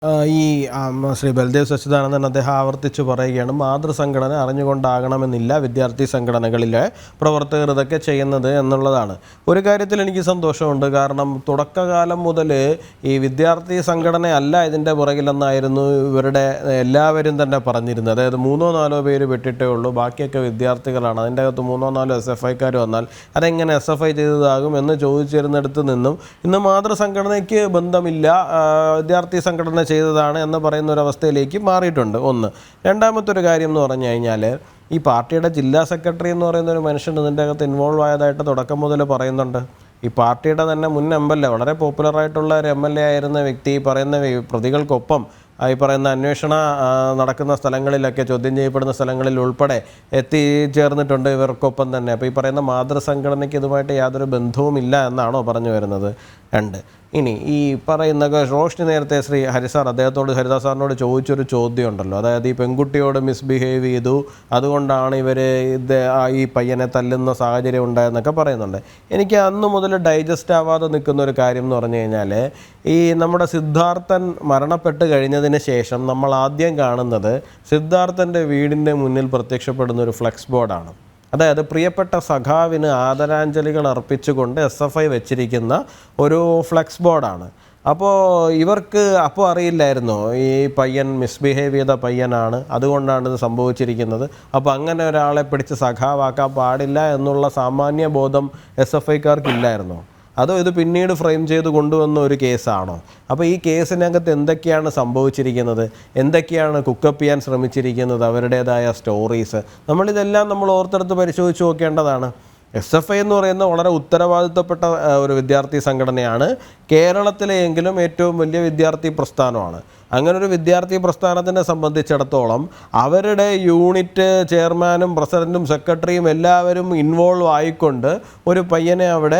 ഈ ശ്രീ ബൽദേവ് സച്ചിദാനന്ദൻ അദ്ദേഹം ആവർത്തിച്ച് പറയുകയാണ്, മാതൃസംഘടന അറിഞ്ഞുകൊണ്ടാകണമെന്നില്ല വിദ്യാർത്ഥി സംഘടനകളിലെ പ്രവർത്തകർ ഇതൊക്കെ ചെയ്യുന്നത് എന്നുള്ളതാണ്. ഒരു കാര്യത്തിൽ എനിക്ക് സന്തോഷമുണ്ട്. കാരണം തുടക്കകാലം മുതൽ ഈ വിദ്യാർത്ഥി സംഘടന അല്ല ഇതിൻ്റെ പുറകിലെന്നായിരുന്നു ഇവരുടെ എല്ലാവരും തന്നെ പറഞ്ഞിരുന്നത്. അതായത് 3-4 പേര് വിട്ടിട്ടേ ഉള്ളൂ, ബാക്കിയൊക്കെ വിദ്യാർത്ഥികളാണ്. അതിൻ്റെ അകത്ത് 3-4 SFIക്കാർ വന്നാൽ അതെങ്ങനെ SFI ചെയ്തതാകും എന്ന് ചോദിച്ചിരുന്നിടത്ത് നിന്നും ഇന്ന് മാതൃസംഘടനയ്ക്ക് ബന്ധമില്ല, വിദ്യാർത്ഥി സംഘടന ചെയ്തതാണ് എന്ന് പറയുന്ന ഒരു അവസ്ഥയിലേക്ക് മാറിയിട്ടുണ്ട്. ഒന്ന്. രണ്ടാമത്തെ ഒരു കാര്യം എന്ന് പറഞ്ഞു കഴിഞ്ഞാൽ, ഈ പാർട്ടിയുടെ ജില്ലാ സെക്രട്ടറി എന്ന് പറയുന്ന ഒരു മനുഷ്യൻ ഇതിൻ്റെ അകത്ത് ഇൻവോൾവ് ആയതായിട്ട് തുടക്കം മുതൽ പറയുന്നുണ്ട്. ഈ പാർട്ടിയുടെ തന്നെ മുൻ MLA, വളരെ പോപ്പുലറായിട്ടുള്ള ഒരു MLA ആയിരുന്ന വ്യക്തി പറയുന്ന പ്രതികൾക്കൊപ്പം ഈ പറയുന്ന അന്വേഷണ നടക്കുന്ന സ്ഥലങ്ങളിലൊക്കെ, ചോദ്യം ചെയ്യപ്പെടുന്ന സ്ഥലങ്ങളിൽ ഉൾപ്പെടെ എത്തിച്ചേർന്നിട്ടുണ്ട് ഇവർക്കൊപ്പം തന്നെ. അപ്പോൾ ഈ പറയുന്ന മാതൃസംഘടനയ്ക്ക് ഇതുമായിട്ട് യാതൊരു ബന്ധവുമില്ല എന്നാണോ പറഞ്ഞു വരുന്നത്? 2. ഇനി ഈ പറയുന്ന റോഷ്നി നേരത്തെ ശ്രീ ഹരിസാർ ഹരിദാസ് സാറിനോട് ചോദിച്ചൊരു ചോദ്യം ഉണ്ടല്ലോ, അതായത് ഈ പെൺകുട്ടിയോട് മിസ്ബിഹേവ് ചെയ്തു, അതുകൊണ്ടാണ് ഇവർ ഈ പയ്യനെ തല്ലുന്ന സാഹചര്യം ഉണ്ടായെന്നൊക്കെ പറയുന്നുണ്ട്. എനിക്ക് അന്ന് മുതൽ ഡൈജസ്റ്റ് ആവാതെ നിൽക്കുന്ന ഒരു കാര്യം എന്ന് പറഞ്ഞു കഴിഞ്ഞാൽ, ഈ നമ്മുടെ സിദ്ധാർത്ഥൻ മരണപ്പെട്ട് കഴിഞ്ഞതിന് ശേഷം നമ്മൾ ആദ്യം കാണുന്നത് സിദ്ധാർത്ഥൻ്റെ വീടിൻ്റെ മുന്നിൽ പ്രത്യക്ഷപ്പെടുന്ന ഒരു ഫ്ലെക്സ് ബോർഡാണ്. അതായത് പ്രിയപ്പെട്ട സഖാവിന് ആദരാഞ്ജലികൾ അർപ്പിച്ചുകൊണ്ട് SFI വെച്ചിരിക്കുന്ന ഒരു ഫ്ലെക്സ് ബോർഡാണ്. അപ്പോൾ ഇവർക്ക് അപ്പോൾ അറിയില്ലായിരുന്നോ ഈ പയ്യൻ മിസ്ബിഹേവ് ചെയ്ത പയ്യനാണ്, അതുകൊണ്ടാണ് ഇത് സംഭവിച്ചിരിക്കുന്നത്, അപ്പോൾ അങ്ങനെ ഒരാളെ പിടിച്ച് സഖാവാക്കാൻ പാടില്ല എന്നുള്ള സാമാന്യ ബോധം SFIക്കാർക്ക് ഇല്ലായിരുന്നോ? അതോ ഇത് പിന്നീട് ഫ്രെയിം ചെയ്ത് കൊണ്ടുവന്ന ഒരു കേസാണോ? അപ്പോൾ ഈ കേസിനകത്ത് എന്തൊക്കെയാണ് സംഭവിച്ചിരിക്കുന്നത്, എന്തൊക്കെയാണ് കുക്കപ്പ് ചെയ്യാൻ ശ്രമിച്ചിരിക്കുന്നത്, അവരുടേതായ സ്റ്റോറീസ്, നമ്മൾ ഓർത്തെടുത്ത് പരിശോധിച്ച് നോക്കേണ്ടതാണ്. SFI എന്ന് പറയുന്ന വളരെ ഉത്തരവാദിത്തപ്പെട്ട ഒരു വിദ്യാർത്ഥി സംഘടനയാണ്. കേരളത്തിലെയെങ്കിലും ഏറ്റവും വലിയ വിദ്യാർത്ഥി പ്രസ്ഥാനമാണ്. അങ്ങനൊരു വിദ്യാർത്ഥി പ്രസ്ഥാനത്തിനെ സംബന്ധിച്ചിടത്തോളം അവരുടെ യൂണിറ്റ് ചെയർമാനും പ്രസിഡൻറ്റും സെക്രട്ടറിയും എല്ലാവരും ഇൻവോൾവ് ആയിക്കൊണ്ട് ഒരു പയ്യനെ അവിടെ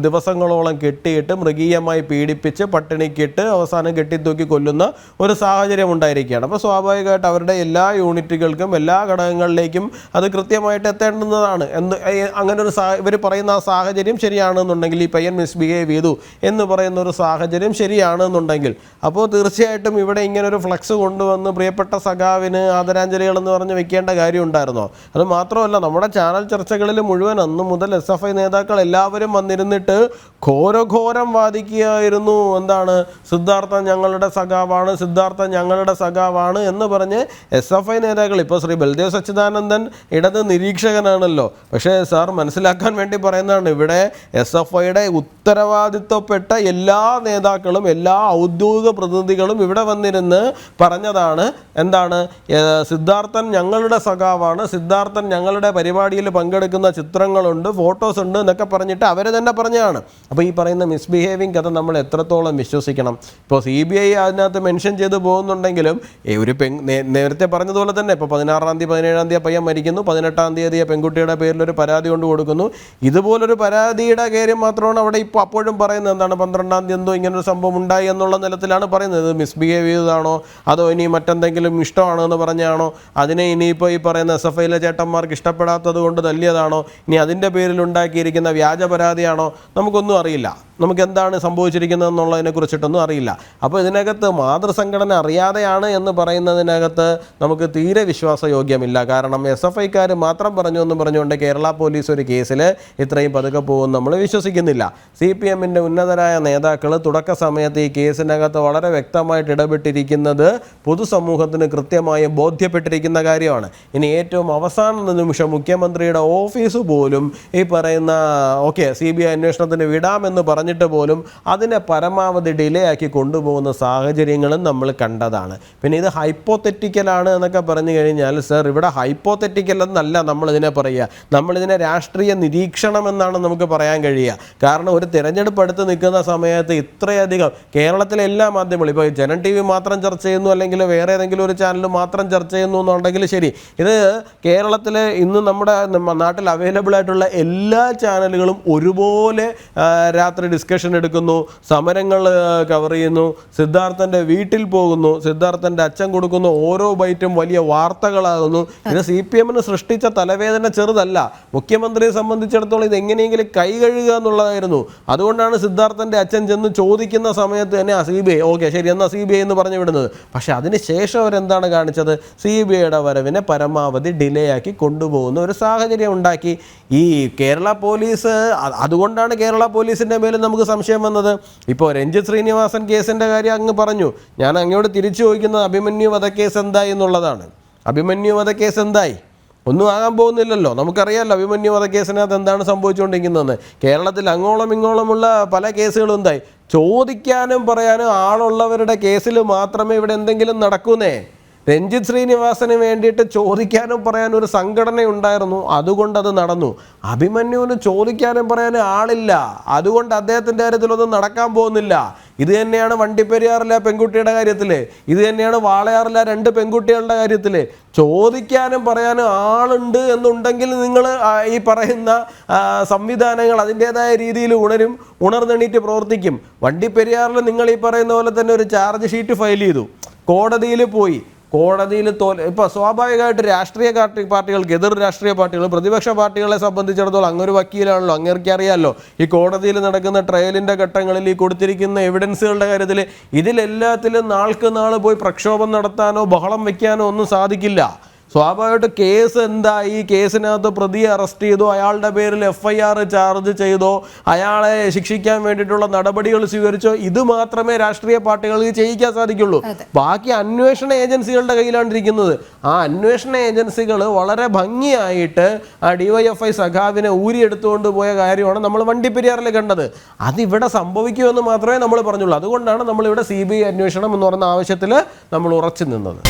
ദിവസങ്ങളോളം കെട്ടിയിട്ട് മൃഗീയമായി പീഡിപ്പിച്ച് പട്ടിണിക്കിട്ട് അവസാനം കെട്ടിത്തൂക്കി കൊല്ലുന്ന ഒരു സാഹചര്യം ഉണ്ടായിരിക്കുകയാണ്. അപ്പോൾ സ്വാഭാവികമായിട്ട് അവരുടെ എല്ലാ യൂണിറ്റുകൾക്കും എല്ലാ ഘടകങ്ങളിലേക്കും അത് കൃത്യമായിട്ട് എത്തേണ്ടുന്നതാണ്. അങ്ങനൊരു ഇവർ പറയുന്ന ആ സാഹചര്യം ശരിയാണെന്നുണ്ടെങ്കിൽ, ഈ പയ്യൻ മിസ്ബിഹേവ് ചെയ്തു എന്ന് പറയുന്ന ഒരു സാഹചര്യം ശരിയാണെന്നുണ്ടെങ്കിൽ, അപ്പോൾ തീർച്ചയായിട്ടും ഇവിടെ ഇങ്ങനൊരു ഫ്ലക്സ് കൊണ്ടുവന്ന് പ്രിയപ്പെട്ട സഖാവിന് ആദരാഞ്ജലികൾ എന്ന് പറഞ്ഞ് വെക്കേണ്ട കാര്യം ഉണ്ടായിരുന്നോ? അത് മാത്രമല്ല, നമ്മുടെ ചാനൽ ചർച്ചകളിൽ മുഴുവൻ അന്ന് മുതൽ SFI നേതാക്കൾ എല്ലാവരും വന്നിരുന്നിട്ട് ഘോരഘോരം വാദിക്കുകയായിരുന്നു. എന്താണ്, സിദ്ധാർത്ഥൻ ഞങ്ങളുടെ സഖാവാണ്, സിദ്ധാർത്ഥൻ ഞങ്ങളുടെ സഖാവാണ് എന്ന് പറഞ്ഞ് SFI നേതാക്കൾ. ഇപ്പോൾ ശ്രീ ബൽദേവ് സച്ചിദാനന്ദൻ ഇടത് നിരീക്ഷകനാണല്ലോ, പക്ഷേ സാർ മനസ്സിലാക്കാൻ വേണ്ടി പറയുന്നതാണ്, ഇവിടെ SFIയുടെ ഉത്തരവാദിത്വപ്പെട്ട എല്ലാ നേതാക്കളും എല്ലാ ഔദ്യോഗിക പ്രതിനിധികളും ഇവിടെ വന്നിരുന്ന് പറഞ്ഞതാണ്. എന്താണ്, സിദ്ധാർത്ഥൻ ഞങ്ങളുടെ സഖാവാണ്, സിദ്ധാർത്ഥൻ ഞങ്ങളുടെ പരിപാടിയിൽ പങ്കെടുക്കുന്ന ചിത്രങ്ങളുണ്ട്, ഫോട്ടോസ് ഉണ്ട് എന്നൊക്കെ പറഞ്ഞിട്ട് അവർ തന്നെ പറഞ്ഞതാണ്. അപ്പോൾ ഈ പറയുന്ന മിസ്ബിഹേവിങ് കഥ നമ്മൾ എത്രത്തോളം വിശ്വസിക്കണം? ഇപ്പോൾ CBI അതിനകത്ത് മെൻഷൻ ചെയ്ത് പോകുന്നുണ്ടെങ്കിലും ഒരു നേരത്തെ പറഞ്ഞതുപോലെ തന്നെ ഇപ്പോൾ 16-ാം തീയതി 17-ാം തീയതി പയ്യൻ മരിക്കുന്നു, 18-ാം തീയതി പെൺകുട്ടിയുടെ പേരിലൊരു പരാതി കൊണ്ട് കൊടുക്കുന്നു. ഇതുപോലൊരു പരാതിയുടെ കാര്യം മാത്രമാണ് അവിടെ ഇപ്പോൾ അപ്പോഴും പറയുന്നത്. എന്താണ്, 12-ാം തീയതി എന്തോ ഇങ്ങനൊരു സംഭവം ഉണ്ടായി എന്നുള്ള നിലത്തിലാണ് പറയുന്നത്. മിസ്ബിഹേവ് ചെയ്തതാണോ, അതോ ഇനി മറ്റെന്തെങ്കിലും ഇഷ്ടമാണോ എന്ന് പറഞ്ഞാണോ, അതിനെ ഇനിയിപ്പോൾ ഈ പറയുന്ന SFIയിലെ ചേട്ടന്മാർക്ക് ഇഷ്ടപ്പെടാത്തത് കൊണ്ട് തല്ലിയതാണോ, ഇനി അതിൻ്റെ പേരിൽ ഉണ്ടാക്കിയിരിക്കുന്ന വ്യാജ പരാതിയാണോ, നമുക്കൊന്നും അറിയില്ല. നമുക്ക് എന്താണ് സംഭവിച്ചിരിക്കുന്നത് എന്നുള്ളതിനെ കുറിച്ചിട്ടൊന്നും അറിയില്ല. അപ്പോൾ ഇതിനകത്ത് മാതൃസംഘടന അറിയാതെയാണ് എന്ന് പറയുന്നതിനകത്ത് നമുക്ക് തീരെ വിശ്വാസയോഗ്യമില്ല. കാരണം SFIക്കാർ മാത്രം പറഞ്ഞു എന്ന് പറഞ്ഞുകൊണ്ട് കേരള പോലീസ് ഒരു കേസിൽ ഇത്രയും പതുക്കെ പോകും നമ്മൾ വിശ്വസിക്കുന്നില്ല. CPMൻ്റെ ഉന്നതരായ നേതാക്കൾ തുടക്ക സമയത്ത് ഈ കേസിനകത്ത് വളരെ വ്യക്തമായിട്ട് ഇടപെട്ടിരിക്കുന്നത് പൊതുസമൂഹത്തിന് കൃത്യമായി ബോധ്യപ്പെട്ടിരിക്കുന്ന കാര്യമാണ്. ഇനി ഏറ്റവും അവസാന നിമിഷം മുഖ്യമന്ത്രിയുടെ ഓഫീസ് പോലും ഈ പറയുന്ന CBI അന്വേഷണത്തിന് വിടാമെന്ന് പറഞ്ഞിട്ട് പോലും അതിനെ പരമാവധി ഡിലേ ആക്കി കൊണ്ടുപോകുന്ന സാഹചര്യങ്ങളും നമ്മൾ കണ്ടതാണ്. പിന്നെ ഇത് ഹൈപ്പോതെറ്റിക്കലാണ് എന്നൊക്കെ പറഞ്ഞു കഴിഞ്ഞാൽ, സർ ഇവിടെ ഹൈപ്പോതെറ്റിക്കൽ എന്നല്ല നമ്മളിതിനെ പറയുക, നമ്മളിതിനെ രാഷ്ട്രീയ നിരീക്ഷണം എന്നാണ് നമുക്ക് പറയാൻ കഴിയുക. കാരണം ഒരു തിരഞ്ഞെടുപ്പ് അടുത്ത് നിൽക്കുന്ന സമയത്ത് ഇത്രയധികം കേരളത്തിലെ എല്ലാ മാധ്യമങ്ങളും, ഇപ്പോൾ ജനം TV മാത്രം ചർച്ച ചെയ്യുന്നു, അല്ലെങ്കിൽ വേറെ ഏതെങ്കിലും ഒരു ചാനൽ മാത്രം ചർച്ച ചെയ്യുന്നു എന്നുണ്ടെങ്കിൽ ശരി, ഇത് കേരളത്തിലെ ഇന്ന് നമ്മുടെ നാട്ടിൽ അവൈലബിൾ ആയിട്ടുള്ള എല്ലാ ചാനലുകളും ഒരുപോലെ രാത്രി ഡിസ്കഷൻ എടുക്കുന്നു, സമരങ്ങൾ കവർ ചെയ്യുന്നു, സിദ്ധാർത്ഥൻ്റെ വീട്ടിൽ പോകുന്നു, സിദ്ധാർത്ഥൻ്റെ അച്ഛൻ കൊടുക്കുന്ന ഓരോ ബൈറ്റും വലിയ വാർത്തകളാകുന്നു. ഇത് CPM സൃഷ്ടിച്ച തലവേദന ചെറുതല്ല. മുഖ്യമന്ത്രിയെ സംബന്ധിച്ചിടത്തോളം ഇത് എങ്ങനെയെങ്കിലും കൈ കഴുകുക എന്നുള്ളതായിരുന്നു. അതുകൊണ്ടാണ് സിദ്ധാർത്ഥൻ്റെ അച്ഛൻ ചെന്ന് ചോദിക്കുന്ന സമയത്ത് തന്നെ CBI ഓക്കെ ശരി എന്നാൽ CBI എന്ന് പറഞ്ഞു വിടുന്നത്. പക്ഷെ അതിനുശേഷം അവരെന്താണ് കാണിച്ചത്? CBIയുടെ വരവിനെ പരമാവധി ഡിലേ ആക്കി കൊണ്ടുപോകുന്ന ഒരു സാഹചര്യം ഉണ്ടാക്കി. ഈ കേരള പോലീസ്, അതുകൊണ്ടാണ് കേരള പോലീസിൻ്റെ മേലും നമുക്ക് സംശയം വന്നത്. ഇപ്പോൾ രഞ്ജിത്ത് ശ്രീനിവാസൻ കേസിൻ്റെ കാര്യം അങ്ങ് പറഞ്ഞു. ഞാൻ അങ്ങോട്ട് തിരിച്ചു ചോദിക്കുന്നത് അഭിമന്യു വധക്കേസ് എന്തായി എന്നുള്ളതാണ്. അഭിമന്യു വധക്കേസ് എന്തായി? ഒന്നും ആകാൻ പോകുന്നില്ലല്ലോ. നമുക്കറിയാമല്ലോ അഭിമന്യു വധക്കേസിനകത്ത് എന്താണ് സംഭവിച്ചുകൊണ്ടിരിക്കുന്നതെന്ന്. കേരളത്തിൽ അങ്ങോളം ഇങ്ങോളമുള്ള പല കേസുകളും എന്തായി? ചോദിക്കാനും പറയാനും ആളുള്ളവരുടെ കേസിൽ മാത്രമേ ഇവിടെ എന്തെങ്കിലും നടക്കുന്നേ. രഞ്ജിത്ത് ശ്രീനിവാസന് വേണ്ടിയിട്ട് ചോദിക്കാനും പറയാനും ഒരു സംഘടന ഉണ്ടായിരുന്നു, അതുകൊണ്ട് അത് നടന്നു. അഭിമന്യുവിന് ചോദിക്കാനും പറയാനും ആളില്ല, അതുകൊണ്ട് അദ്ദേഹത്തിൻ്റെ കാര്യത്തിലൊന്നും നടക്കാൻ പോകുന്നില്ല. ഇത് തന്നെയാണ് വണ്ടിപ്പെരിയാറിലെ പെൺകുട്ടിയുടെ കാര്യത്തിൽ, ഇത് തന്നെയാണ് വാളയാറിലെ 2 പെൺകുട്ടികളുടെ കാര്യത്തിൽ. ചോദിക്കാനും പറയാനും ആളുണ്ട് എന്നുണ്ടെങ്കിൽ നിങ്ങൾ ഈ പറയുന്ന സംവിധാനങ്ങൾ അതിൻ്റേതായ രീതിയിൽ ഉണർന്നെണീറ്റ് പ്രവർത്തിക്കും. വണ്ടിപ്പെരിയാറിൽ നിങ്ങൾ ഈ പറയുന്ന പോലെ തന്നെ ഒരു ചാർജ് ഷീറ്റ് ഫയൽ ചെയ്തു, കോടതിയിൽ പോയി. കോടതിയിൽ ഇപ്പോൾ സ്വാഭാവികമായിട്ട് രാഷ്ട്രീയ പാർട്ടികൾക്ക്, എതിർ രാഷ്ട്രീയ പാർട്ടികൾ, പ്രതിപക്ഷ പാർട്ടികളെ സംബന്ധിച്ചിടത്തോളം അങ്ങൊരു വക്കീലാണല്ലോ, അങ്ങേർക്ക് അറിയാമല്ലോ ഈ കോടതിയിൽ നടക്കുന്ന ട്രയലിൻ്റെ ഘട്ടങ്ങളിൽ ഈ കൊടുത്തിരിക്കുന്ന എവിഡൻസുകളുടെ കാര്യത്തിൽ ഇതിലെല്ലാത്തിലും നാൾക്ക് നാൾ പോയി പ്രക്ഷോഭം നടത്താനോ ബഹളം വയ്ക്കാനോ ഒന്നും സാധിക്കില്ല. സ്വാഭാവികമായിട്ട് കേസ് എന്തായി, ഈ കേസിനകത്ത് പ്രതിയെ അറസ്റ്റ് ചെയ്തോ, അയാളുടെ പേരിൽ FIR ചാർജ് ചെയ്തോ, അയാളെ ശിക്ഷിക്കാൻ വേണ്ടിയിട്ടുള്ള നടപടികൾ സ്വീകരിച്ചോ, ഇത് മാത്രമേ രാഷ്ട്രീയ പാർട്ടികൾക്ക് ചെയ്യിക്കാൻ സാധിക്കുള്ളൂ. ബാക്കി അന്വേഷണ ഏജൻസികളുടെ കയ്യിലാണ് ഇരിക്കുന്നത്. ആ അന്വേഷണ ഏജൻസികൾ വളരെ ഭംഗിയായിട്ട് ആ DYFI സഖാവിനെ ഊരിയെടുത്തുകൊണ്ട് പോയ കാര്യമാണ് നമ്മൾ വണ്ടിപ്പെരിയാറിൽ കണ്ടത്. അതിവിടെ സംഭവിക്കുമെന്ന് മാത്രമേ നമ്മൾ പറഞ്ഞുള്ളൂ. അതുകൊണ്ടാണ് നമ്മളിവിടെ CBI അന്വേഷണം എന്ന് പറയുന്ന ആവശ്യത്തിൽ നമ്മൾ ഉറച്ചു നിന്നത്.